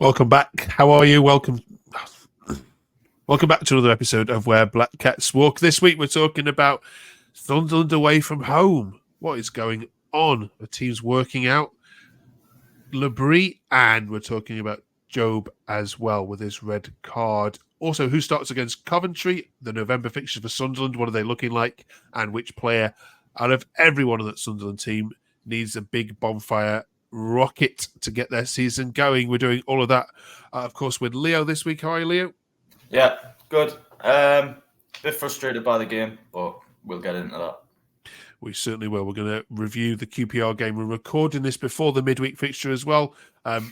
Welcome back. How are you? Welcome back to another episode of Where Black Cats Walk. This week we're talking about Sunderland away from home. What is going on? The team's working out. Labrie, and we're talking about Jobe as well with his red card. Also, who starts against Coventry? The November fixtures for Sunderland. What are they looking like? And which player out of everyone on that Sunderland team needs a big bonfire rocket to get their season going? We're doing all of that, of course, with Leo this week. How are you, Leo? Yeah, good. Bit frustrated by the game, but we'll get into that. We certainly will. We're going to review the QPR game. We're recording this before the midweek fixture as well,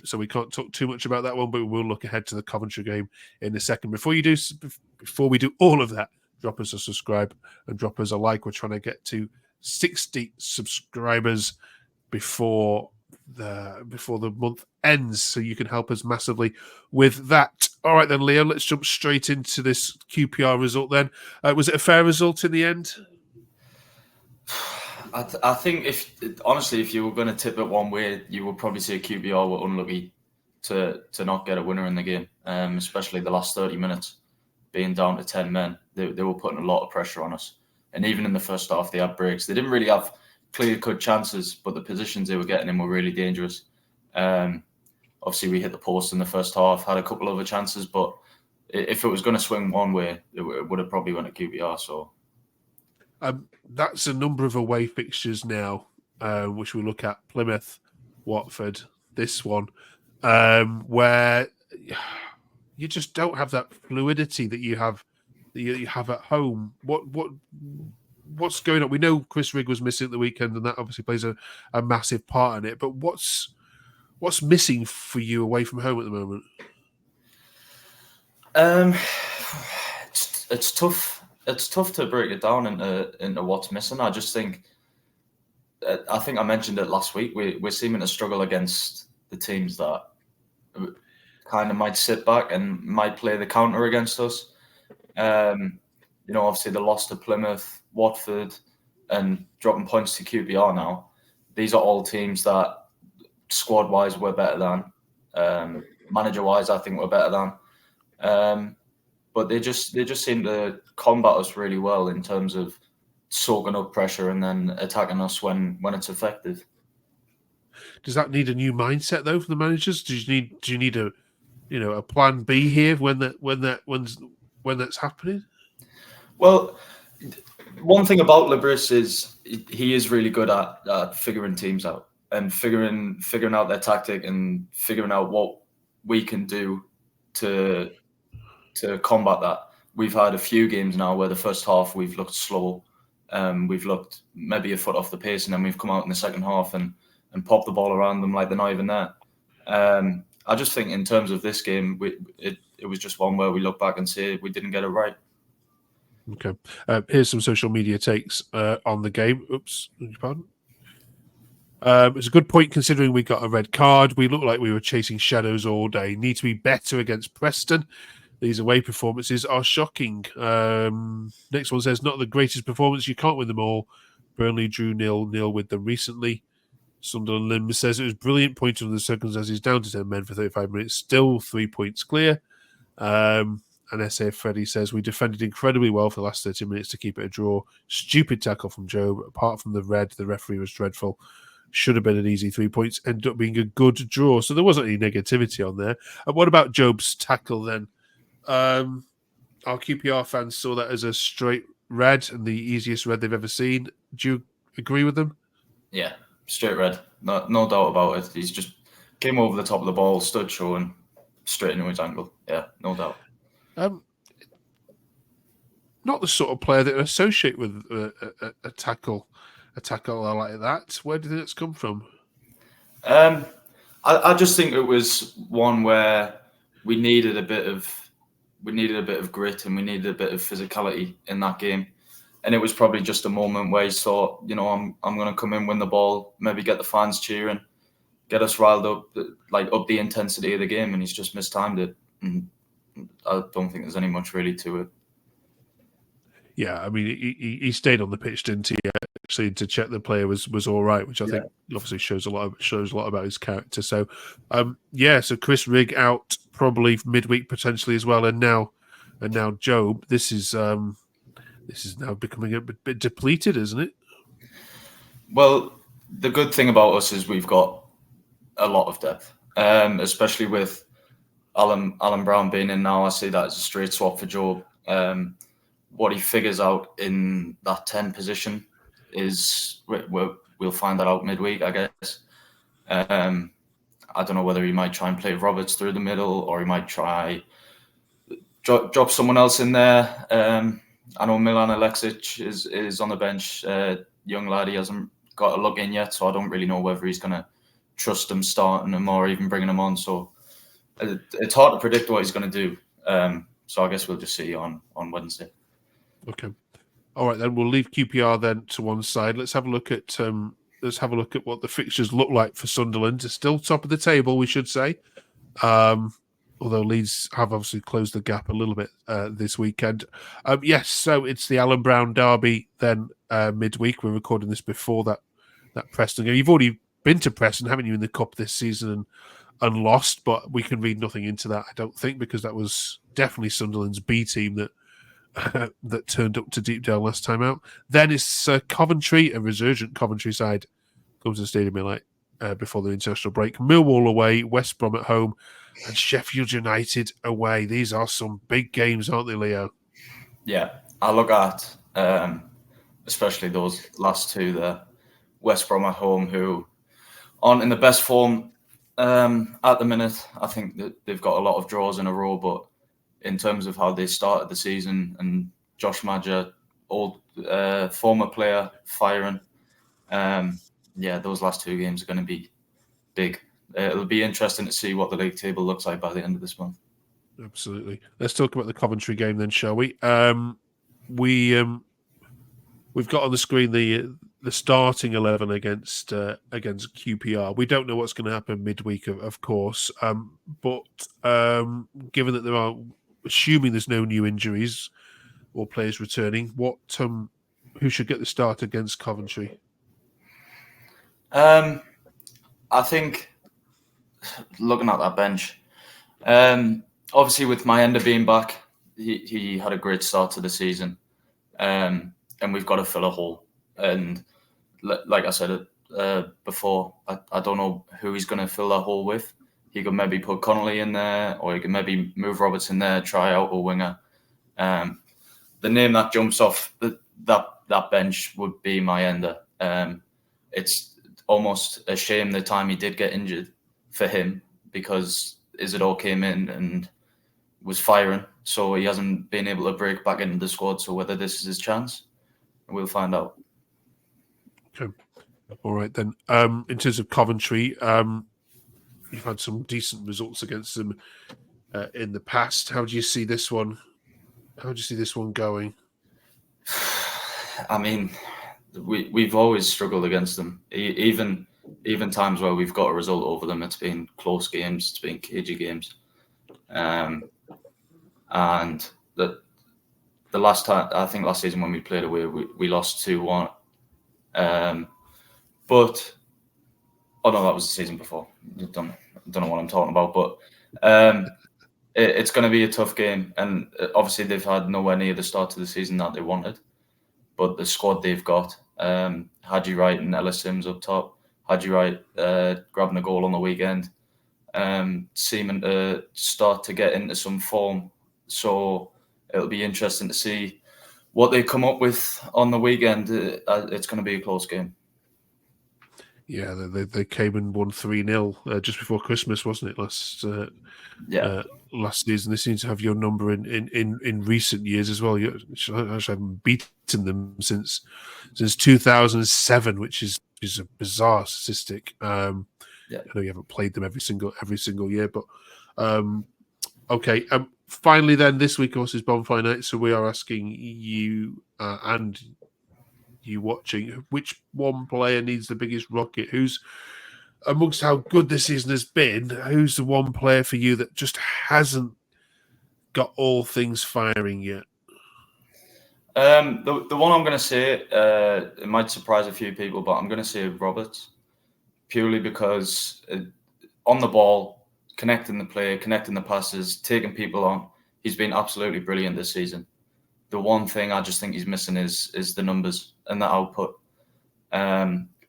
so we can't talk too much about that one, but we will look ahead to the Coventry game in a second. Before we do all of that, drop us a subscribe and drop us a like. We're trying to get to 60 subscribers before the month ends, so you can help us massively with that. All right then, Leo, let's jump straight into this QPR result then. Was it a fair result in the end? I think if you were going to tip it one way, you would probably say QPR were unlucky to not get a winner in the game, especially the last 30 minutes, being down to 10 men. They were putting a lot of pressure on us. And even in the first half, they had breaks. They didn't really have clear-cut chances, but the positions they were getting in were really dangerous. Obviously, we hit the post in the first half, had a couple other chances, but if it was going to swing one way, it would have probably went to QPR. So that's a number of away fixtures now, which we'll look at: Plymouth, Watford, this one, where you just don't have that fluidity that you have at home. What's going on? We know Chris Rigg was missing at the weekend, and that obviously plays a massive part in it. But what's missing for you away from home at the moment? It's tough. It's tough to break it down into what's missing. I just think, I mentioned it last week. We're seeming to struggle against the teams that kind of might sit back and might play the counter against us. Obviously the loss to Plymouth, Watford, and dropping points to QPR now. These are all teams that squad-wise we're better than. Manager-wise, I think we're better than. But they just seem to combat us really well in terms of soaking up pressure and then attacking us when it's effective. Does that need a new mindset though for the managers? Do you need a plan B here when that's happening? Well, one thing about Labrie is he is really good at figuring teams out and figuring out their tactic and figuring out what we can do to combat that. We've had a few games now where the first half we've looked slow, we've looked maybe a foot off the pace, and then we've come out in the second half and popped the ball around them like they're not even there. I just think in terms of this game, it was just one where we look back and say we didn't get it right. Okay. Here's some social media takes on the game. Oops, pardon. It's a good point considering we got a red card. We looked like we were chasing shadows all day. Need to be better against Preston. These away performances are shocking. Next one says, not the greatest performance. You can't win them all. Burnley drew 0-0 with them recently. Sunderland says it was brilliant point under the circumstances, down to 10 men for 35 minutes, still 3 points clear. And SA Freddy says, we defended incredibly well for the last 30 minutes to keep it a draw. Stupid tackle from Jobe. Apart from the red, the referee was dreadful. Should have been an easy 3 points. Ended up being a good draw. So there wasn't any negativity on there. And what about Jobe's tackle then? Our QPR fans saw that as a straight red and the easiest red they've ever seen. Do you agree with them? Yeah, straight red. No doubt about it. He's just came over the top of the ball, stood showing straight into his ankle. Yeah, no doubt. Not the sort of player that I associate with a tackle like that. Where did it come from? I just think it was one where we needed a bit of grit and we needed a bit of physicality in that game. And it was probably just a moment where he thought, I'm going to come in, win the ball, maybe get the fans cheering, get us riled up, like up the intensity of the game. And he's just mistimed it. And I don't think there's any much really to it. Yeah, I mean, he stayed on the pitch, didn't he? actually to check the player was all right, which I think obviously shows a lot about his character. So, so Chris Rigg out probably midweek potentially as well, and now Jobe. This is now becoming a bit depleted, isn't it? Well, the good thing about us is we've got a lot of depth, especially with Alan Brown being in now. I see that as a straight swap for Jobe. What he figures out in that 10 position is we'll find that out midweek, I guess. I don't know whether he might try and play Roberts through the middle, or he might try drop someone else in there. I know Milan Alexic is on the bench, young lad. He hasn't got a look in yet, so I don't really know whether he's going to trust him starting him or even bringing him on. So it's hard to predict what he's going to do. So I guess we'll just see on Wednesday. Okay. All right, then we'll leave QPR then to one side. Let's have a look at what the fixtures look like for Sunderland. It's still top of the table, we should say. Although Leeds have obviously closed the gap a little bit this weekend. Yes, so it's the Alan Brown derby then midweek. We're recording this before that Preston game. You've already been to Preston, haven't you, in the Cup this season and lost, but we can read nothing into that, I don't think, because that was definitely Sunderland's B team that turned up to Deepdale last time out. Then it's Coventry, a resurgent Coventry side, comes to the stadium before the international break. Millwall away, West Brom at home, and Sheffield United away. These are some big games, aren't they, Leo? Yeah, I look at especially those last two there. West Brom at home, who aren't in the best form at the minute. I think that they've got a lot of draws in a row, but in terms of how they started the season, and Josh Madger, old former player, firing. Those last two games are going to be big. It'll be interesting to see what the league table looks like by the end of this month. Absolutely. Let's talk about the Coventry game then, shall we? We've got on the screen the starting 11 against QPR. We don't know what's going to happen midweek, of course, but given that there are, assuming there's no new injuries or players returning, who should get the start against Coventry? I think looking at that bench, obviously with Mayenda being back, he had a great start to the season, and we've got to fill a hole. And like I said before, I don't know who he's going to fill that hole with. He could maybe put Connolly in there, or he could maybe move Roberts in there, try out a winger. The name that jumps off that bench would be Mayenda. It's almost a shame the time he did get injured for him, because Isidore came in and was firing, so he hasn't been able to break back into the squad. So whether this is his chance, we'll find out. Okay. All right then. In terms of Coventry, you've had some decent results against them in the past. How do you see this one? How do you see this one going? I mean, we've always struggled against them. Even times where we've got a result over them, it's been close games, it's been cagey games. And the last time, I think last season when we played away, we lost 2-1. But that was the season before. Don't know what I'm talking about, but it's going to be a tough game. And obviously they've had nowhere near the start to the season that they wanted. But the squad they've got, Haji Wright and Ellis Sims up top. Haji Wright grabbing a goal on the weekend, seeming to start to get into some form. So it'll be interesting to see what they come up with on the weekend. It's going to be a close game. Yeah, they came and won 3-0 just before Christmas, wasn't it? Last season. They seem to have your number in recent years as well. You actually haven't beaten them since 2007, which is a bizarre statistic. I know you haven't played them every single year, but okay. Finally, then this week, of course, is Bonfire Night, so we are asking you and you watching, which one player needs the biggest rocket? Who's, amongst how good this season has been, who's the one player for you that just hasn't got all things firing yet? The one I'm going to say, it might surprise a few people, but I'm going to say Roberts, purely because on the ball, connecting the play, connecting the passes, taking people on, he's been absolutely brilliant this season. The one thing I just think he's missing is the numbers and the output.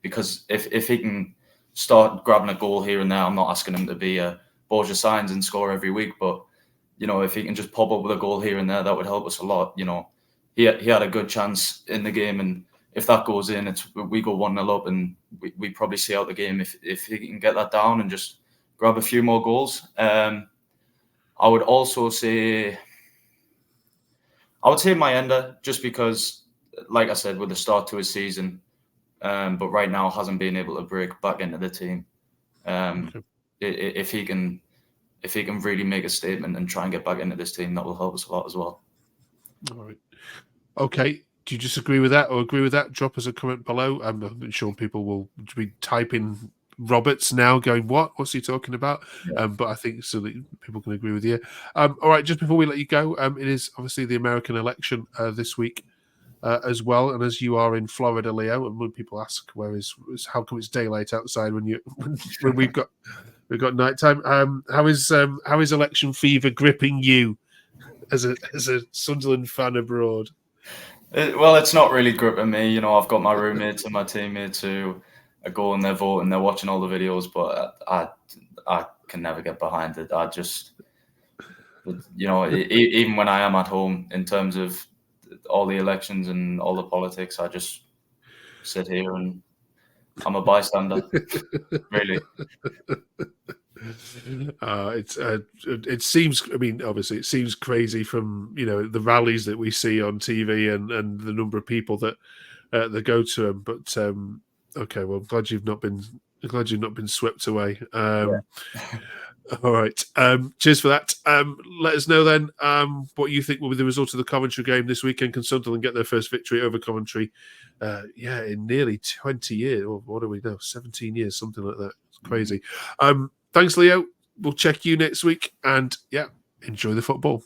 Because if he can start grabbing a goal here and there, I'm not asking him to be a Borja Signs and score every week, but if he can just pop up with a goal here and there, that would help us a lot. He had a good chance in the game, and if that goes in, we go 1-0 up, and we probably see out the game if he can get that down and just grab a few more goals. I would also say, Mayenda, just because, like I said, with the start to his season, but right now hasn't been able to break back into the team. If he can really make a statement and try and get back into this team, that will help us a lot as well. All right. Okay. Do you disagree with that or agree with that? Drop us a comment below. I'm sure people will be typing Roberts now, going, what's he talking about? Yeah. But I think so that people can agree with you. All right, just before we let you go, it is obviously the American election this week as well. And as you are in Florida, Leo, and when people ask how come it's daylight outside when we've got nighttime? How is election fever gripping you as a Sunderland fan abroad? Well, it's not really gripping me. I've got my roommates and my teammates who go and they're voting, they're watching all the videos, but I can never get behind it. I just, even when I am at home, in terms of all the elections and all the politics, I just sit here and I'm a bystander. Really. It seems, I mean, obviously it seems crazy from the rallies that we see on TV and the number of people that go to them, but okay, well, I'm glad you've not been swept away. Yeah. All right, cheers for that. Let us know then what you think will be the result of the Coventry game this weekend. Can Sunderland get their first victory over Coventry in nearly 20 years, or what do we know, 17 years, something like that. It's crazy. Thanks, Leo. We'll check you next week, and enjoy the football.